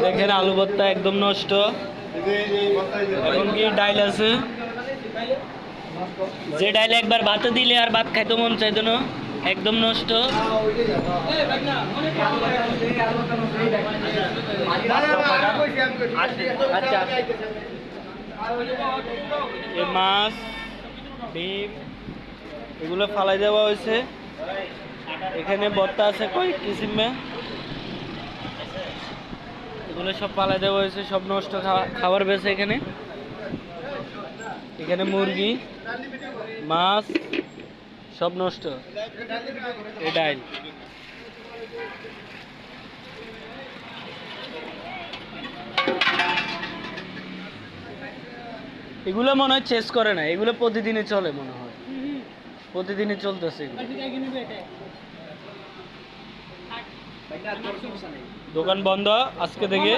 দেখেন আলু ভর্তা একদম নষ্ট। এখন কি ডাইল আছে, যে ডাইল একবার ভাতে দিলে আর ভাত খাইতে মন চাইতো না, একদম নষ্ট। এই মাছ, ডিম এগুলো ফালাই দেওয়া হয়েছে। এখানে ভর্তা আছে কয়েক কিসিমে, এগুলো সব ফালাই দেওয়া হয়েছে, সব নষ্ট খাবার বেছে এখানে। এখানে মুরগি, মাছ সব নষ্ট। এই ডাইল এগুলো মনে হয় চেস করে না, এগুলো প্রতিদিনই চলে মনে হয়, প্রতিদিনই চলতেছে এগুলো। দোকান বন্ধ আজকে থেকে।